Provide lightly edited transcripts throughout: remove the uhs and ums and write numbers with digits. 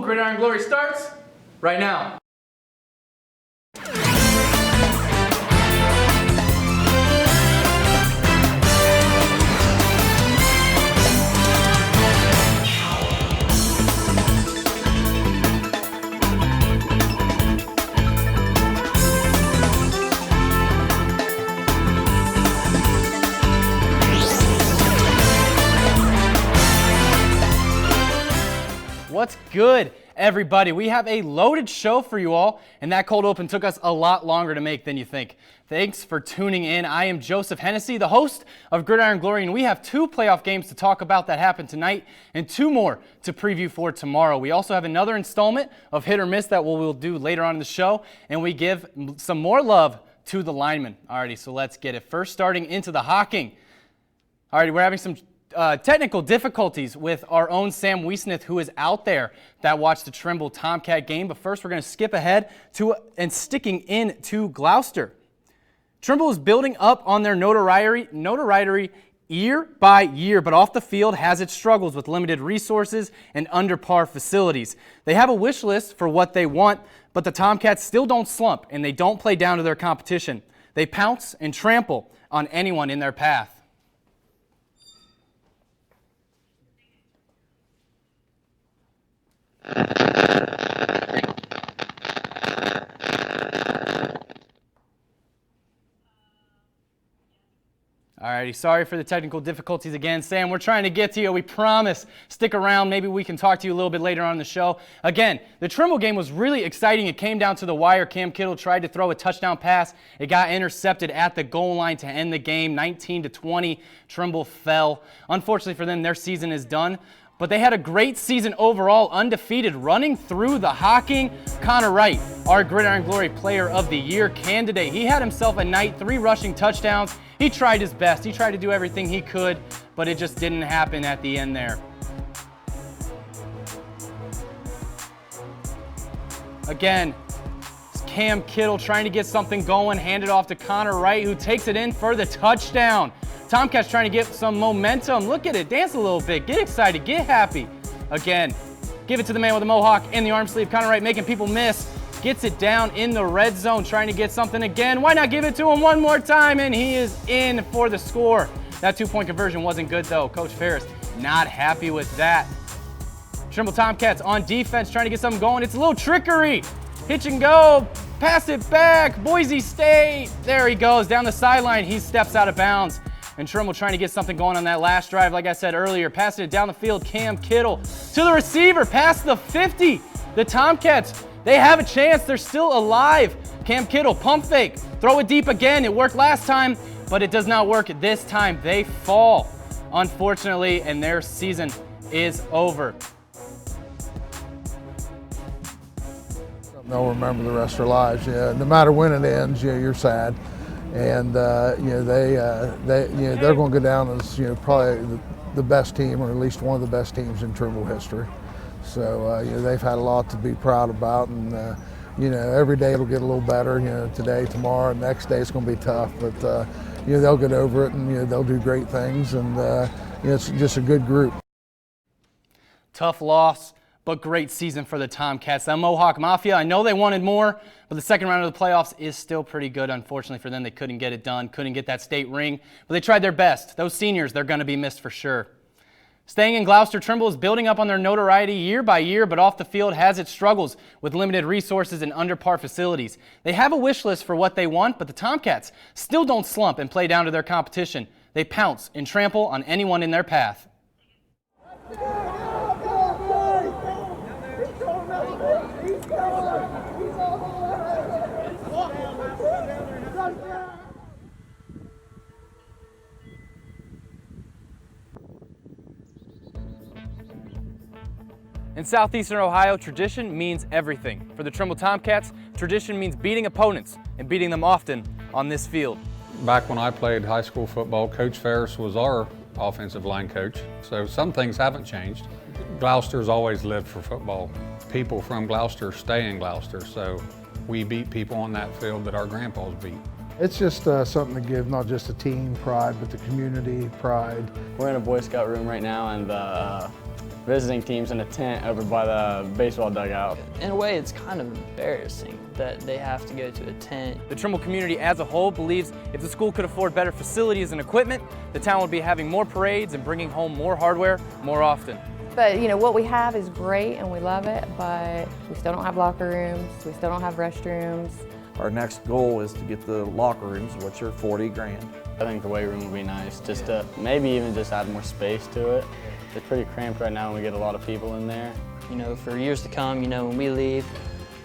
Gridiron Glory starts right now. What's good, everybody? We have a loaded show for you all, and that cold open took us a lot longer to make than you think. Thanks for tuning in. I am Joseph Hennessy, the host of Gridiron Glory, and we have 2 playoff games to talk about that happened tonight and 2 more to preview for tomorrow. We also have another installment of Hit or Miss that we'll do later on in the show, and we give some more love to the linemen. Alrighty, so let's get it. First, starting into the Hocking. Alrighty, we're having some technical difficulties with our own Sam Wiesnith, who is out there that watched the Trimble Tomcat game. But first, we're going to skip ahead to and sticking in to Gloucester. Trimble is building up on their notoriety year by year, but off the field has its struggles with limited resources and under par facilities. They have a wish list for what they want, but the Tomcats still don't slump, and they don't play down to their competition. They pounce and trample on anyone in their path. Alrighty, sorry for the technical difficulties again. Sam, we're trying to get to you. We promise. Stick around. Maybe we can talk to you a little bit later on in the show. Again, the Trimble game was really exciting. It came down to the wire. Cam Kittle tried to throw a touchdown pass. It got intercepted at the goal line to end the game. 19-20. Trimble fell. Unfortunately for them, their season is done. But they had a great season overall, undefeated, running through the Hocking. Connor Wright, our Gridiron Glory Player of the Year candidate. He had himself a night, 3 rushing touchdowns. He tried his best. He tried to do everything he could, but it just didn't happen at the end there. Again, it's Cam Kittle trying to get something going, handed off to Connor Wright, who takes it in for the touchdown. Tomcats trying to get some momentum. Look at it. Dance a little bit. Get excited. Get happy. Again, give it to the man with the mohawk in the arm sleeve. Connor Wright making people miss. Gets it down in the red zone, trying to get something again. Why not give it to him one more time? And he is in for the score. That 2-point conversion wasn't good, though. Coach Ferris not happy with that. Trimble Tomcats on defense trying to get something going. It's a little trickery. Hitch and go. Pass it back. Boise State. There he goes. Down the sideline. He steps out of bounds. And Trimble trying to get something going on that last drive, like I said earlier. Passing it down the field, Cam Kittle to the receiver, past the 50. The Tomcats, they have a chance. They're still alive. Cam Kittle, pump fake, throw it deep again. It worked last time, but it does not work this time. They fall, unfortunately, and their season is over. They'll remember the rest of their lives. Yeah, no matter when it ends, you're sad. And they're going to go down as probably the best team, or at least one of the best teams in Trimble history. So they've had a lot to be proud about, and every day it'll get a little better. Today, tomorrow, next day it's going to be tough, but they'll get over it, and they'll do great things, and it's just a good group. Tough loss, but great season for the Tomcats. That Mohawk Mafia, I know they wanted more, but the second round of the playoffs is still pretty good. Unfortunately for them, they couldn't get it done, couldn't get that state ring, but they tried their best. Those seniors, they're going to be missed for sure. Staying in Gloucester, Trimble is building up on their notoriety year by year, but off the field has its struggles with limited resources and under par facilities. They have a wish list for what they want, but the Tomcats still don't slump and play down to their competition. They pounce and trample on anyone in their path. In southeastern Ohio, tradition means everything. For the Trimble Tomcats, tradition means beating opponents and beating them often on this field. Back when I played high school football, Coach Ferris was our offensive line coach, so some things haven't changed. Gloucester's always lived for football. People from Gloucester stay in Gloucester, so we beat people on that field that our grandpas beat. It's just something to give not just the team pride, but the community pride. We're in a Boy Scout room right now, and visiting teams in a tent over by the baseball dugout. In a way, it's kind of embarrassing that they have to go to a tent. The Trimble community as a whole believes if the school could afford better facilities and equipment, the town would be having more parades and bringing home more hardware more often. But you know, what we have is great and we love it, but we still don't have locker rooms, we still don't have restrooms. Our next goal is to get the locker rooms, which are $40,000. I think the weight room would be nice, just to maybe even just add more space to it. It's pretty cramped right now and we get a lot of people in there. You know, for years to come, you know, when we leave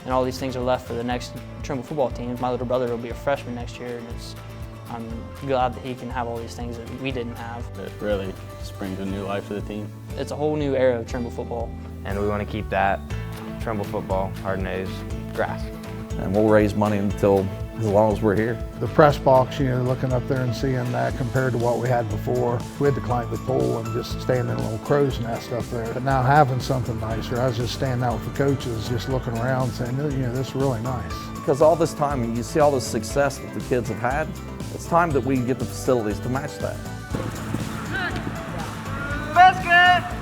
and all these things are left for the next Trimble football team, my little brother will be a freshman next year, and I'm glad that he can have all these things that we didn't have. It really springs a new life to the team. It's a whole new era of Trimble football. And we want to keep that Trimble football, hard-nosed, grass. And we'll raise money until as long as we're here. The press box, you know, looking up there and seeing that compared to what we had before, we had to climb the pole and just stand in a little crow's nest up there. But now having something nicer, I was just standing out with the coaches, just looking around saying, you know, this is really nice. Because all this time, you see all the success that the kids have had, it's time that we get the facilities to match that. Basket!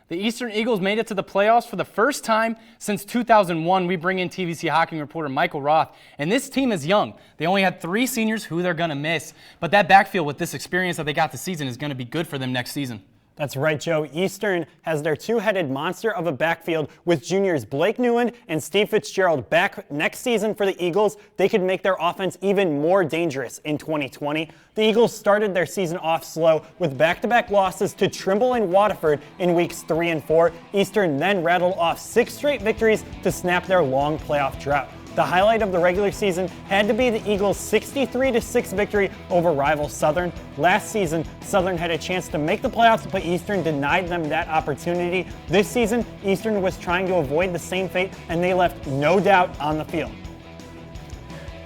The Eastern Eagles made it to the playoffs for the first time since 2001. We bring in TVC Hocking reporter Michael Roth, and this team is young. They only had 3 seniors who they're going to miss, but that backfield with this experience that they got this season is going to be good for them next season. That's right, Joe. Eastern has their two-headed monster of a backfield with juniors Blake Newland and Steve Fitzgerald back next season for the Eagles. They could make their offense even more dangerous in 2020. The Eagles started their season off slow with back-to-back losses to Trimble and Waterford in weeks 3 and 4. Eastern then rattled off 6 straight victories to snap their long playoff drought. The highlight of the regular season had to be the Eagles' 63-6 victory over rival Southern. Last season, Southern had a chance to make the playoffs, but Eastern denied them that opportunity. This season, Eastern was trying to avoid the same fate, and they left no doubt on the field.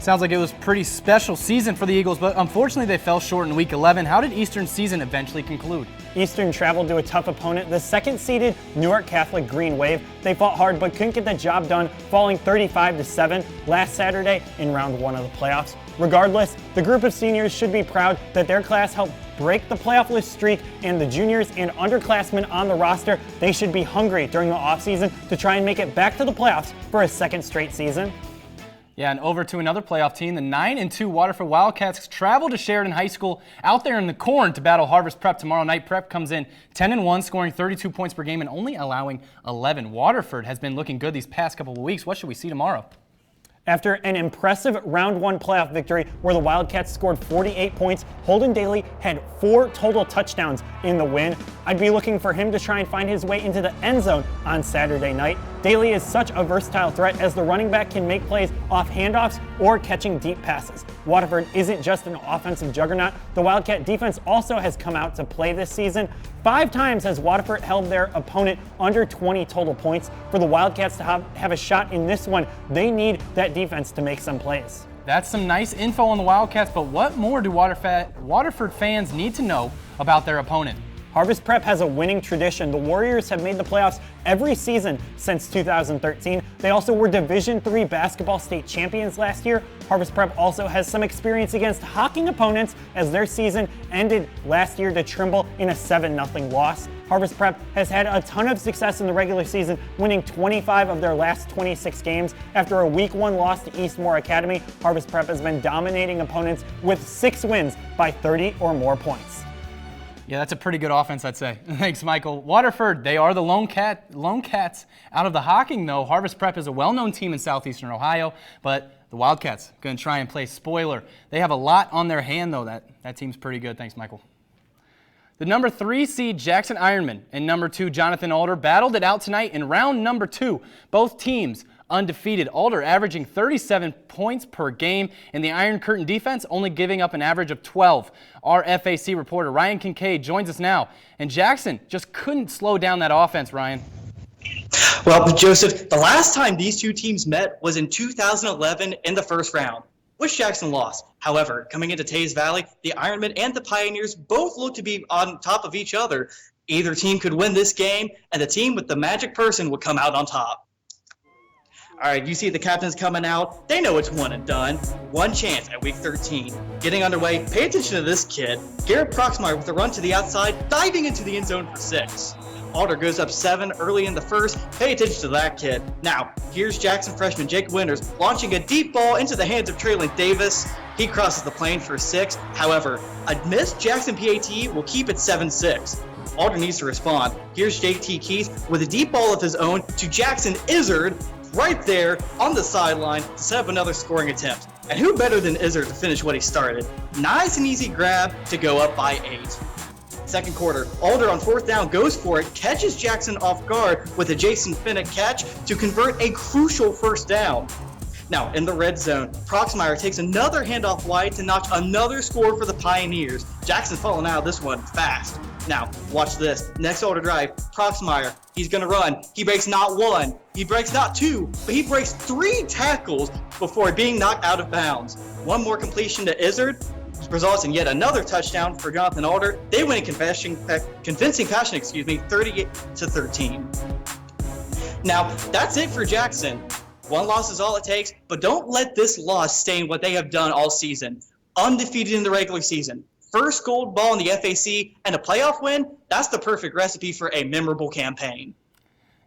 Sounds like it was a pretty special season for the Eagles, but unfortunately they fell short in Week 11. How did Eastern's season eventually conclude? Eastern traveled to a tough opponent, the second-seeded Newark Catholic Green Wave. They fought hard but couldn't get the job done, falling 35-7 last Saturday in round 1 of the playoffs. Regardless, the group of seniors should be proud that their class helped break the playoff-less streak, and the juniors and underclassmen on the roster, they should be hungry during the offseason to try and make it back to the playoffs for a second straight season. Yeah, and over to another playoff team, the 9-2 Waterford Wildcats travel to Sheridan High School out there in the corn to battle Harvest Prep tomorrow night. Prep comes in 10-1, scoring 32 points per game and only allowing 11. Waterford has been looking good these past couple of weeks. What should we see tomorrow? After an impressive round 1 playoff victory where the Wildcats scored 48 points, Holden Daly had 4 total touchdowns in the win. I'd be looking for him to try and find his way into the end zone on Saturday night. Daly is such a versatile threat as the running back can make plays off handoffs or catching deep passes. Waterford isn't just an offensive juggernaut. The Wildcat defense also has come out to play this season. 5 times has Waterford held their opponent under 20 total points. For the Wildcats to have a shot in this one, they need that defense to make some plays. That's some nice info on the Wildcats, but what more do Waterford fans need to know about their opponent? Harvest Prep has a winning tradition. The Warriors have made the playoffs every season since 2013. They also were Division III basketball state champions last year. Harvest Prep also has some experience against Hocking opponents as their season ended last year to Trimble in a 7-0 loss. Harvest Prep has had a ton of success in the regular season, winning 25 of their last 26 games. After a Week 1 loss to Eastmoor Academy, Harvest Prep has been dominating opponents with 6 wins by 30 or more points. Yeah, that's a pretty good offense, I'd say. Thanks, Michael. Waterford, they are the lone cats out of the Hocking, though. Harvest Prep is a well-known team in southeastern Ohio, but the Wildcats going to try and play spoiler. They have a lot on their hand, though. That team's pretty good. Thanks, Michael. The number 3 seed Jackson Ironmen and number 2 Jonathan Alder battled it out tonight in round number 2. Both teams undefeated. Alder averaging 37 points per game, and the Iron Curtain defense only giving up an average of 12. Our FAC reporter Ryan Kincaid joins us now, and Jackson just couldn't slow down that offense, Ryan. Well, Joseph, the last time these two teams met was in 2011 in the first round, which Jackson lost. However, coming into Tays Valley, the Ironmen and the Pioneers both look to be on top of each other. Either team could win this game, and the team with the magic person would come out on top. All right, you see the captains coming out. They know it's one and done. One chance at week 13. Getting underway, pay attention to this kid. Garrett Proxmire with a run to the outside, diving into the end zone for 6. Alder goes up 7 early in the first. Pay attention to that kid. Now, here's Jackson freshman Jake Winters launching a deep ball into the hands of Traylon Davis. He crosses the plane for 6. However, a missed Jackson PAT will keep it 7-6. Alder needs to respond. Here's JT Keith with a deep ball of his own to Jackson Izzard right there on the sideline to set up another scoring attempt. And who better than Izzard to finish what he started? Nice and easy grab to go up by 8. Second quarter, Alder on 4th down goes for it, catches Jackson off guard with a Jason Finnick catch to convert a crucial 1st down. Now, in the red zone, Proxmire takes another handoff wide to notch another score for the Pioneers. Jackson falling out of this one fast. Now, watch this. Next Alder drive, Proxmire, he's going to run. He breaks not 1, he breaks not 2, but he breaks 3 tackles before being knocked out of bounds. One more completion to Izzard results in yet another touchdown for Jonathan Alder. They win in convincing fashion, 38-13. Now, that's it for Jackson. One loss is all it takes, but don't let this loss stain what they have done all season. Undefeated in the regular season. First gold ball in the FAC, and a playoff win, that's the perfect recipe for a memorable campaign.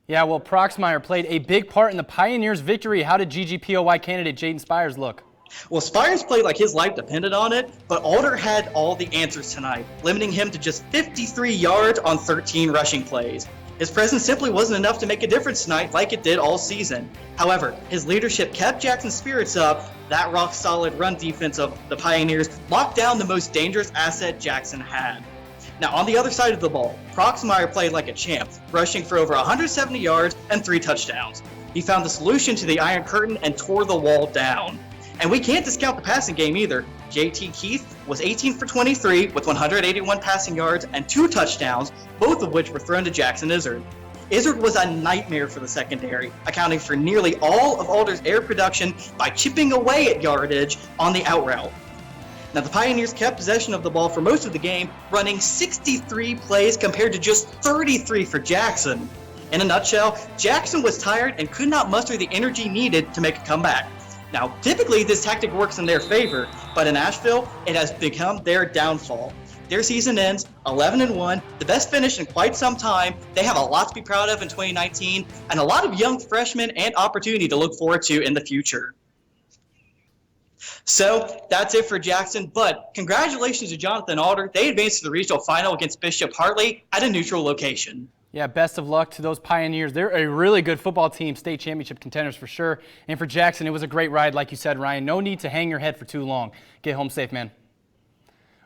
Yeah, well, Proxmire played a big part in the Pioneers' victory. How did GGPOY candidate Jaden Spires look? Well, Spires played like his life depended on it, but Alder had all the answers tonight, limiting him to just 53 yards on 13 rushing plays. His presence simply wasn't enough to make a difference tonight like it did all season. However, his leadership kept Jackson's spirits up. That rock-solid run defense of the Pioneers locked down the most dangerous asset Jackson had. Now, on the other side of the ball, Proxmire played like a champ, rushing for over 170 yards and 3 touchdowns. He found the solution to the Iron Curtain and tore the wall down. And we can't discount the passing game either. JT Keith was 18 for 23 with 181 passing yards and 2 touchdowns, both of which were thrown to Jackson Izzard. Izzard was a nightmare for the secondary, accounting for nearly all of Alder's air production by chipping away at yardage on the out route. Now, the Pioneers kept possession of the ball for most of the game, running 63 plays compared to just 33 for Jackson. In a nutshell, Jackson was tired and could not muster the energy needed to make a comeback. Now, typically this tactic works in their favor, but in Asheville, it has become their downfall. Their season ends 11-1, the best finish in quite some time. They have a lot to be proud of in 2019, and a lot of young freshmen and opportunity to look forward to in the future. So that's it for Jackson, but congratulations to Jonathan Alder. They advanced to the regional final against Bishop Hartley at a neutral location. Yeah, best of luck to those Pioneers. They're a really good football team, state championship contenders for sure. And for Jackson, it was a great ride, like you said, Ryan. No need to hang your head for too long. Get home safe, man.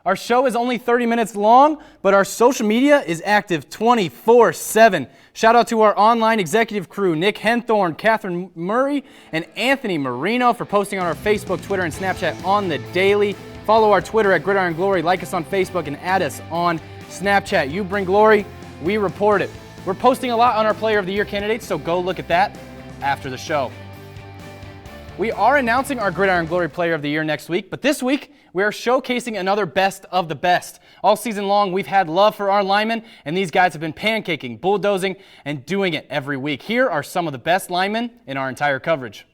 Our show is only 30 minutes long, but our social media is active 24/7. Shout out to our online executive crew, Nick Henthorn, Catherine Murray, and Anthony Marino for posting on our Facebook, Twitter, and Snapchat on the daily. Follow our Twitter at Gridiron Glory, like us on Facebook, and add us on Snapchat. You bring glory, we report it. We're posting a lot on our Player of the Year candidates, so go look at that after the show. We are announcing our Gridiron Glory Player of the Year next week, but this week we are showcasing another best of the best. All season long, we've had love for our linemen, and these guys have been pancaking, bulldozing, and doing it every week. Here are some of the best linemen in our entire coverage.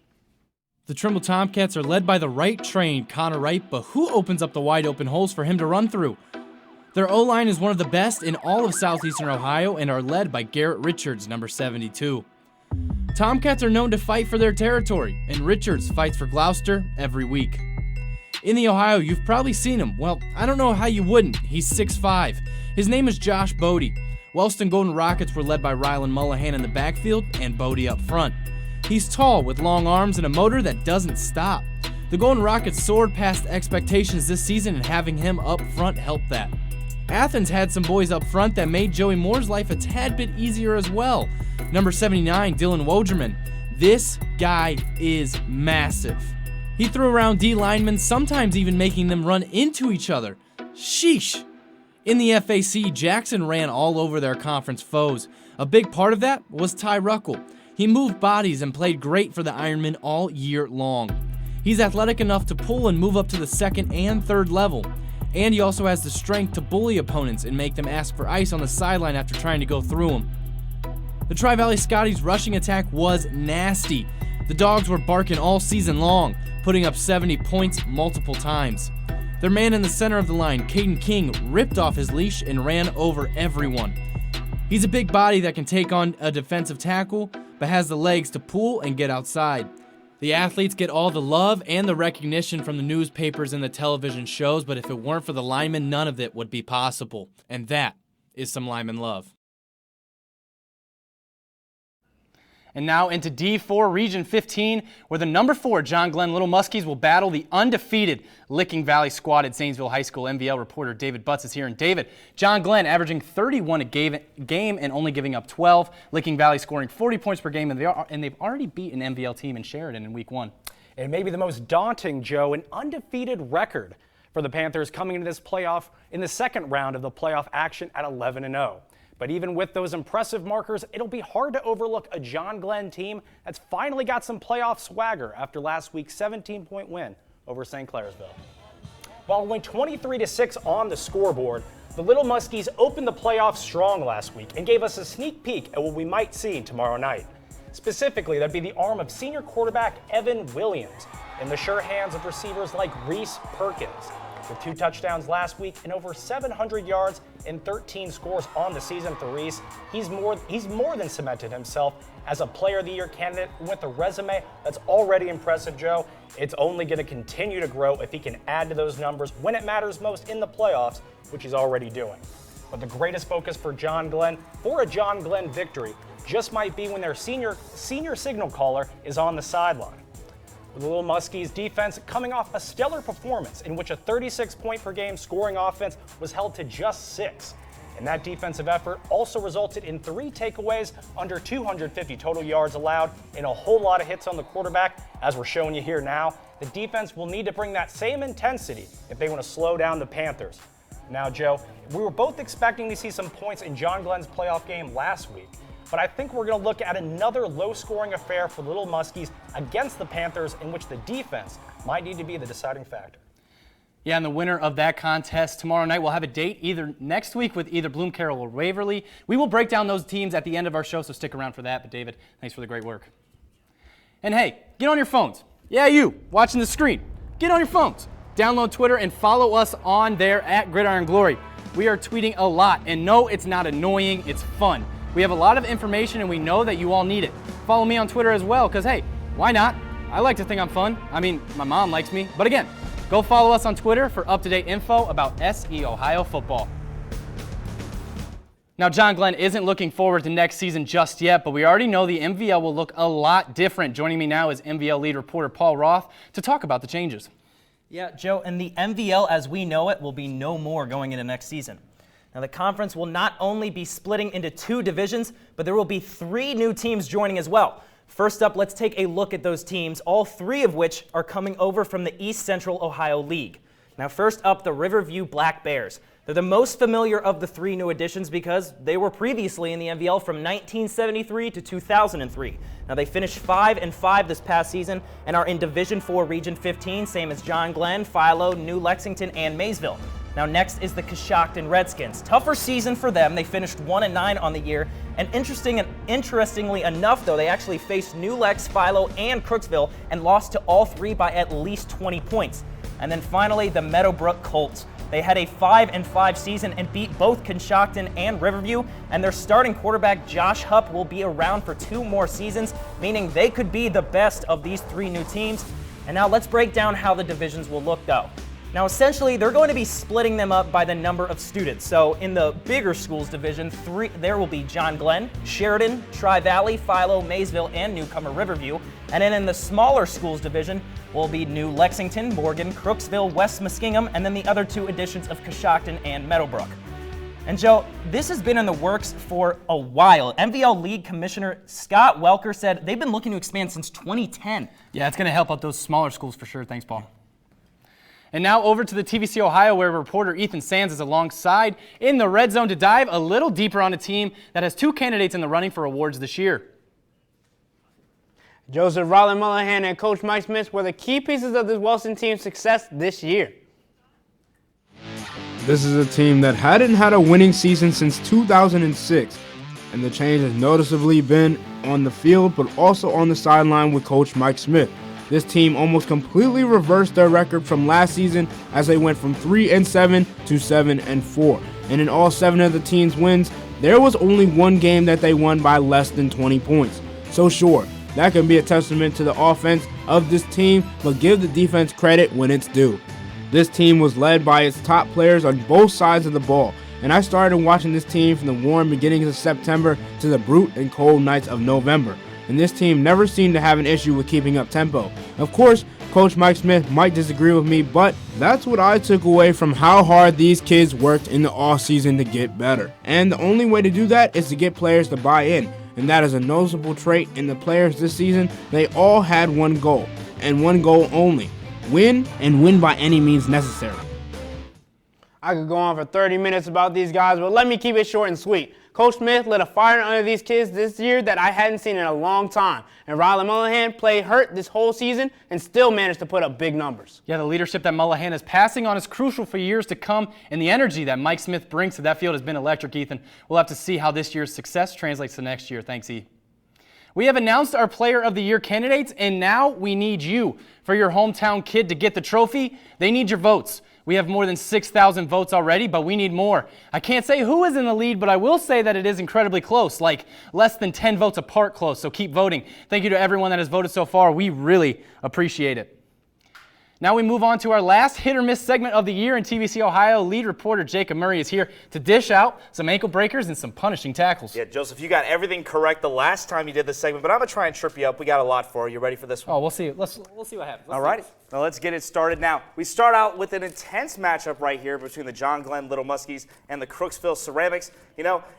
The Trimble Tomcats are led by the right-trained Connor Wright, but who opens up the wide-open holes for him to run through? Their O-line is one of the best in all of southeastern Ohio and are led by Garrett Richards, number 72. Tomcats are known to fight for their territory, and Richards fights for Gloucester every week. In the Ohio, you've probably seen him. Well, I don't know how you wouldn't. He's 6'5". His name is Josh Bodie. Wellston Golden Rockets were led by Rylan Mullahan in the backfield and Bodie up front. He's tall with long arms and a motor that doesn't stop. The Golden Rockets soared past expectations this season, and having him up front helped that. Athens had some boys up front that made Joey Moore's life a tad bit easier as well. Number 79, Dylan Wojerman. This guy is massive. He threw around D linemen, sometimes even making them run into each other. Sheesh. In the FAC, Jackson ran all over their conference foes. A big part of that was Ty Ruckel. He moved bodies and played great for the Ironmen all year long. He's athletic enough to pull and move up to the second and third level. And he also has the strength to bully opponents and make them ask for ice on the sideline after trying to go through them. The Tri-Valley Scotties rushing attack was nasty. The Dogs were barking all season long, putting up 70 points multiple times. Their man in the center of the line, Caden King, ripped off his leash and ran over everyone. He's a big body that can take on a defensive tackle, but has the legs to pull and get outside. The athletes get all the love and the recognition from the newspapers and the television shows, but if it weren't for the linemen, none of it would be possible. And that is some lineman love. And now into D4 Region 15, where the number 4 John Glenn Little Muskies will battle the undefeated Licking Valley squad at Zanesville High School. MVL reporter David Butts is here. And David, John Glenn averaging 31 a game and only giving up 12. Licking Valley scoring 40 points per game, and they've already beat an MVL team in Sheridan in Week 1. And maybe the most daunting, Joe, an undefeated record for the Panthers coming into this playoff in the second round of the playoff action at 11-0. But even with those impressive markers, it'll be hard to overlook a John Glenn team that's finally got some playoff swagger after last week's 17-point win over St. Clairsville. While only 23-6 on the scoreboard, the Little Muskies opened the playoffs strong last week and gave us a sneak peek at what we might see tomorrow night. Specifically, that'd be the arm of senior quarterback Evan Williams in the sure hands of receivers like Reese Perkins. With 2 touchdowns last week and over 700 yards and 13 scores on the season for Reese, he's more than cemented himself as a Player of the Year candidate with a resume that's already impressive, Joe. It's only going to continue to grow if he can add to those numbers when it matters most in the playoffs, which he's already doing. But the greatest focus for John Glenn, for a John Glenn victory, just might be when their senior signal caller is on the sideline. With the Little Muskies defense coming off a stellar performance in which a 36-point per game scoring offense was held to just 6. And that defensive effort also resulted in 3 takeaways, under 250 total yards allowed, and a whole lot of hits on the quarterback, as we're showing you here now. The defense will need to bring that same intensity if they want to slow down the Panthers. Now, Joe, we were both expecting to see some points in John Glenn's playoff game last week, but I think we're going to look at another low-scoring affair for Little Muskies against the Panthers in which the defense might need to be the deciding factor. Yeah, and the winner of that contest tomorrow night will have a date either next week with either Bloom Carroll or Waverly. We will break down those teams at the end of our show, so stick around for that. But David, thanks for the great work. And hey, get on your phones. Yeah, you, watching the screen. Get on your phones. Download Twitter and follow us on there at Gridiron Glory. We are tweeting a lot, and no, it's not annoying, it's fun. We have a lot of information, and we know that you all need it. Follow me on Twitter as well, because hey, why not? I like to think I'm fun. I mean, my mom likes me. But again, go follow us on Twitter for up-to-date info about SE Ohio football. Now, John Glenn isn't looking forward to next season just yet, but we already know the MVL will look a lot different. Joining me now is MVL lead reporter Paul Roth to talk about the changes. Yeah, Joe, and the MVL as we know it will be no more going into next season. Now, the conference will not only be splitting into 2 divisions, but there will be 3 new teams joining as well. First up, let's take a look at those teams, all 3 of which are coming over from the East Central Ohio League. Now, first up, the Riverview Black Bears. They're the most familiar of the 3 new additions because they were previously in the MVL from 1973 to 2003. Now, they finished 5-5 this past season and are in Division 4 Region 15, same as John Glenn, Philo, New Lexington, and Maysville. Now next is the Coshocton Redskins. Tougher season for them. They finished 1-9 on the year. And interestingly enough, though, they actually faced New Lex, Philo, and Crooksville and lost to all 3 by at least 20 points. And then finally, the Meadowbrook Colts. They had a 5-5 season and beat both Coshocton and Riverview, and their starting quarterback, Josh Hupp, will be around for 2 more seasons, meaning they could be the best of these 3 new teams. And now let's break down how the divisions will look, though. Now, essentially, they're going to be splitting them up by the number of students. So in the bigger schools division, there will be John Glenn, Sheridan, Tri-Valley, Philo, Maysville, and newcomer Riverview. And then in the smaller schools division will be New Lexington, Morgan, Crooksville, West Muskingum, and then the other 2 additions of Coshocton and Meadowbrook. And Joe, this has been in the works for a while. MVL League Commissioner Scott Welker said they've been looking to expand since 2010. Yeah, it's going to help out those smaller schools for sure. Thanks, Paul. And now over to the TVC Ohio, where reporter Ethan Sands is alongside in the red zone to dive a little deeper on a team that has 2 candidates in the running for awards this year. Joseph Rollin Mullahan and Coach Mike Smith were the key pieces of this Wilson team's success this year. This is a team that hadn't had a winning season since 2006, and the change has noticeably been on the field, but also on the sideline with Coach Mike Smith. This team almost completely reversed their record from last season as they went from 3-7 to 7-4. And in all 7 of the team's wins, there was only one game that they won by less than 20 points. So sure, that can be a testament to the offense of this team, but give the defense credit when it's due. This team was led by its top players on both sides of the ball, and I started watching this team from the warm beginnings of September to the brute and cold nights of November. And this team never seemed to have an issue with keeping up tempo. Of course, Coach Mike Smith might disagree with me, but that's what I took away from how hard these kids worked in the offseason to get better. And the only way to do that is to get players to buy in. And that is a noticeable trait in the players this season. They all had one goal, and one goal only: win, and win by any means necessary. I could go on for 30 minutes about these guys, but let me keep it short and sweet. Coach Smith lit a fire under these kids this year that I hadn't seen in a long time. And Riley Mullahan played hurt this whole season and still managed to put up big numbers. Yeah, the leadership that Mullahan is passing on is crucial for years to come, and the energy that Mike Smith brings to that field has been electric, Ethan. We'll have to see how this year's success translates to next year. Thanks, E. We have announced our Player of the Year candidates, and now we need you. For your hometown kid to get the trophy, they need your votes. We have more than 6,000 votes already, but we need more. I can't say who is in the lead, but I will say that it is incredibly close, like less than 10 votes apart close, so keep voting. Thank you to everyone that has voted so far. We really appreciate it. Now we move on to our last hit or miss segment of the year, and TVC Ohio lead reporter Jacob Murray is here to dish out some ankle breakers and some punishing tackles. Yeah, Joseph, you got everything correct the last time you did this segment, but I'm going to try and trip you up. We got a lot for you. You ready for this one? Oh, we'll see. We'll see what happens. All right. Now let's get it started now. We start out with an intense matchup right here between the John Glenn Little Muskies and the Crooksville Ceramics.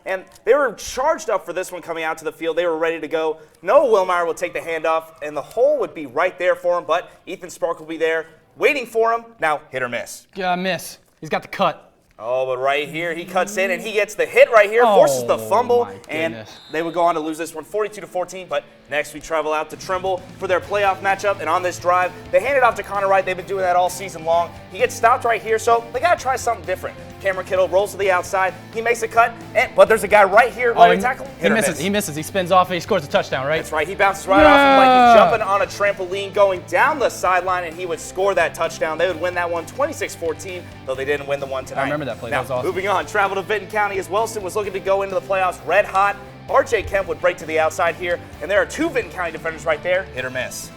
And they were charged up for this one coming out to the field. They were ready to go. Noah Wilmeyer will take the handoff, and the hole would be right there for him, but Ethan Spark will be there waiting for him. Now, hit or miss? Yeah, miss. He's got the cut. Oh, but right here, he cuts in, and he gets the hit right here, forces the fumble, and they would go on to lose this one 42-14. But next, we travel out to Trimble for their playoff matchup, and on this drive, they hand it off to Connor Wright. They've been doing that all season long. He gets stopped right here, so they got to try something different. Cameron Kittle rolls to the outside. He makes a cut, but there's a guy right here ready to tackle. He misses. He misses. He spins off, and he scores a touchdown, right? That's right. He bounces right off him like he's jumping on a trampoline going down the sideline, and he would score that touchdown. They would win that one 26-14, though they didn't win the one tonight. I remember that play. Now, that was awesome. Moving on, travel to Vinton County as Wellston was looking to go into the playoffs red hot. RJ Kemp would break to the outside here, and there are two Vinton County defenders right there. Hit or miss?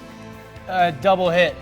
Double hit.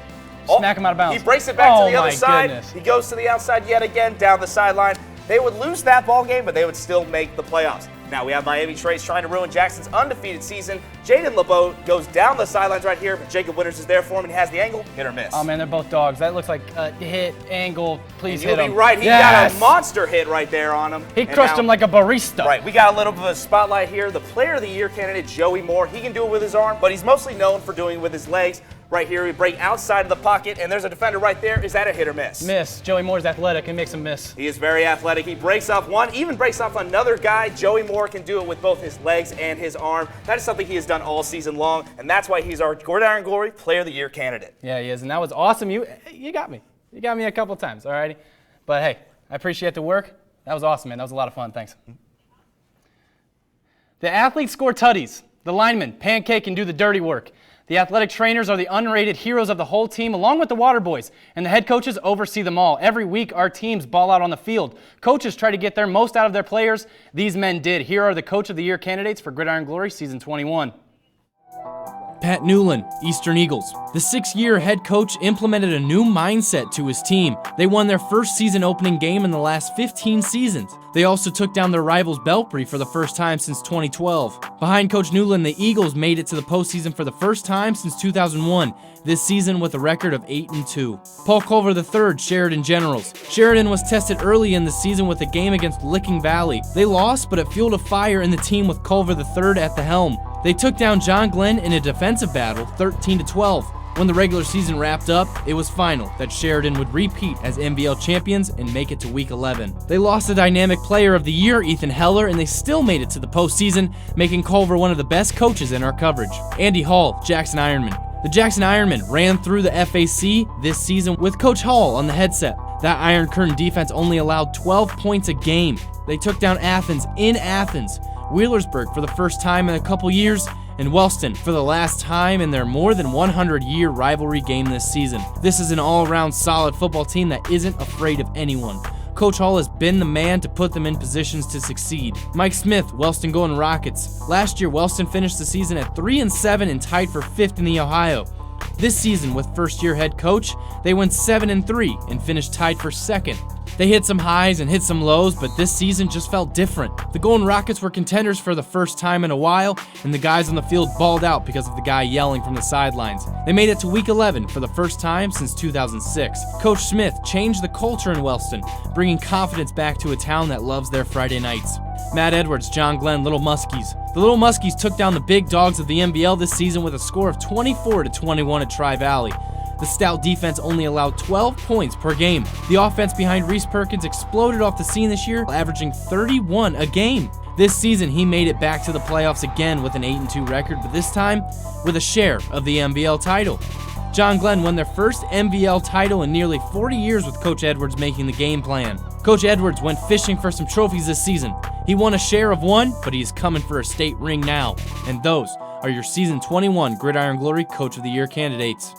Smack him out of bounds. He breaks it back to the other side. Goodness. He goes to the outside yet again, down the sideline. They would lose that ball game, but they would still make the playoffs. Now we have Miami Trace trying to ruin Jackson's undefeated season. Jaden LeBeau goes down the sidelines right here, but Jacob Winters is there for him, and he has the angle. Hit or miss? Oh, man, they're both dogs. That looks like a hit, angle. Please hit him. You'll be right. He got a monster hit right there on him. He crushed him like a barista. Right. We got a little bit of a spotlight here. The Player of the Year candidate, Joey Moore. He can do it with his arm, but he's mostly known for doing it with his legs. Right here, we break outside of the pocket, and there's a defender right there. Is that a hit or miss? Miss. Joey Moore's athletic and makes him miss. He is very athletic. He breaks off one, even breaks off another guy. Joey Moore can do it with both his legs and his arm. That is something he has done all season long, and that's why he's our Gridiron Glory Player of the Year candidate. Yeah, he is, and that was awesome. You got me. You got me a couple times, all righty? But, hey, I appreciate the work. That was awesome, man. That was a lot of fun. Thanks. The athletes score tutties. The linemen pancake and do the dirty work. The athletic trainers are the unrated heroes of the whole team, along with the water boys, and the head coaches oversee them all. Every week, our teams ball out on the field. Coaches try to get their most out of their players. These men did. Here are the Coach of the Year candidates for Gridiron Glory Season 21. Pat Newland, Eastern Eagles. The 6-year head coach implemented a new mindset to his team. They won their first season opening game in the last 15 seasons. They also took down their rivals Belpre for the first time since 2012. Behind Coach Newland, the Eagles made it to the postseason for the first time since 2001, this season with a record of 8-2. Paul Culver III, Sheridan Generals. Sheridan was tested early in the season with a game against Licking Valley. They lost, but it fueled a fire in the team with Culver III at the helm. They took down John Glenn in a defensive battle, 13-12. When the regular season wrapped up, it was final that Sheridan would repeat as MVL champions and make it to Week 11. They lost the Dynamic Player of the Year, Ethan Heller, and they still made it to the postseason, making Culver one of the best coaches in our coverage. Andy Hall, Jackson Ironman. The Jackson Ironmen ran through the FAC this season with Coach Hall on the headset. That Iron Curtain defense only allowed 12 points a game. They took down Athens in Athens, Wheelersburg for the first time in a couple years, and Wellston for the last time in their more than 100-year rivalry game this season. This is an all-around solid football team that isn't afraid of anyone. Coach Hall has been the man to put them in positions to succeed. Mike Smith, Wellston Golden Rockets. Last year, Wellston finished the season at 3-7 and tied for 5th in the Ohio. This season, with first-year head coach, they went 7-3 and finished tied for 2nd. They hit some highs and hit some lows, but this season just felt different. The Golden Rockets were contenders for the first time in a while, and the guys on the field balled out because of the guy yelling from the sidelines. They made it to Week 11 for the first time since 2006. Coach Smith changed the culture in Wellston, bringing confidence back to a town that loves their Friday nights. Matt Edwards, John Glenn, Little Muskies. The Little Muskies took down the big dogs of the NBL this season with a score of 24-21 at Tri-Valley. The stout defense only allowed 12 points per game. The offense behind Reese Perkins exploded off the scene this year, averaging 31 a game. This season, he made it back to the playoffs again with an 8-2 record, but this time with a share of the NBL title. John Glenn won their first NBL title in nearly 40 years with Coach Edwards making the game plan. Coach Edwards went fishing for some trophies this season. He won a share of one, but he's coming for a state ring now. And those are your Season 21 Gridiron Glory Coach of the Year candidates.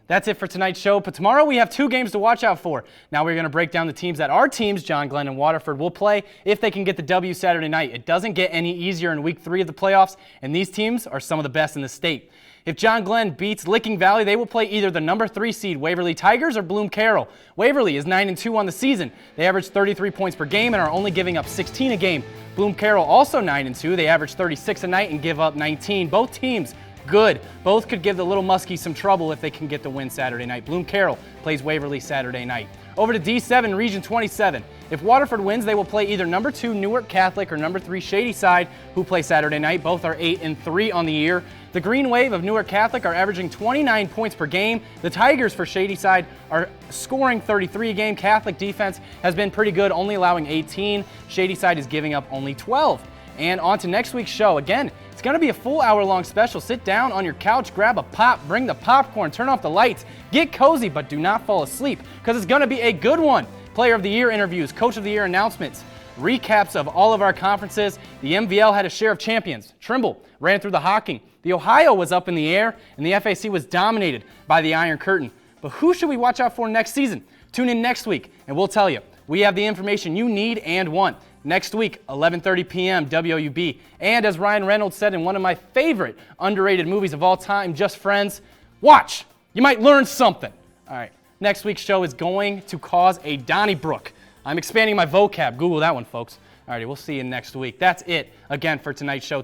That's it for tonight's show, but tomorrow we have 2 games to watch out for. Now we're going to break down the teams that our teams, John Glenn and Waterford, will play if they can get the W Saturday night. It doesn't get any easier in Week 3 of the playoffs, and these teams are some of the best in the state. If John Glenn beats Licking Valley, they will play either the number 3 seed Waverly Tigers or Bloom Carroll. Waverly is 9-2 on the season. They average 33 points per game and are only giving up 16 a game. Bloom Carroll also 9-2. They average 36 a night and give up 19. Both teams good. Both could give the Little Muskies some trouble if they can get the win Saturday night. Bloom Carroll plays Waverly Saturday night. Over to D7, Region 27. If Waterford wins, they will play either number 2 Newark Catholic or number 3 Shadyside, who play Saturday night. Both are 8-3 on the year. The Green Wave of Newark Catholic are averaging 29 points per game. The Tigers for Shadyside are scoring 33 a game. Catholic defense has been pretty good, only allowing 18. Shadyside is giving up only 12. And on to next week's show. Again, it's going to be a full hour-long special. Sit down on your couch, grab a pop, bring the popcorn, turn off the lights, get cozy, but do not fall asleep because it's going to be a good one. Player of the Year interviews, Coach of the Year announcements, recaps of all of our conferences. The MVL had a share of champions. Trimble ran through the Hocking. The Ohio was up in the air, and the FAC was dominated by the Iron Curtain. But who should we watch out for next season? Tune in next week, and we'll tell you. We have the information you need and want. Next week, 11:30 p.m., WOUB. And as Ryan Reynolds said in one of my favorite underrated movies of all time, Just Friends, watch. You might learn something. All right, next week's show is going to cause a Donnybrook. I'm expanding my vocab. Google that one, folks. All righty, we'll see you next week. That's it, again, for tonight's show.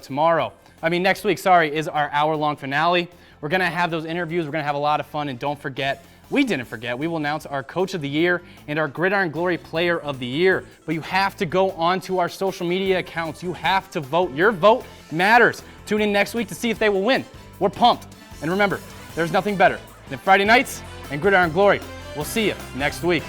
Next week, is our hour-long finale. We're going to have those interviews. We're going to have a lot of fun. And don't forget, we didn't forget, we will announce our Coach of the Year and our Gridiron Glory Player of the Year. But you have to go onto our social media accounts. You have to vote. Your vote matters. Tune in next week to see if they will win. We're pumped. And remember, there's nothing better than Friday nights and Gridiron Glory. We'll see you next week.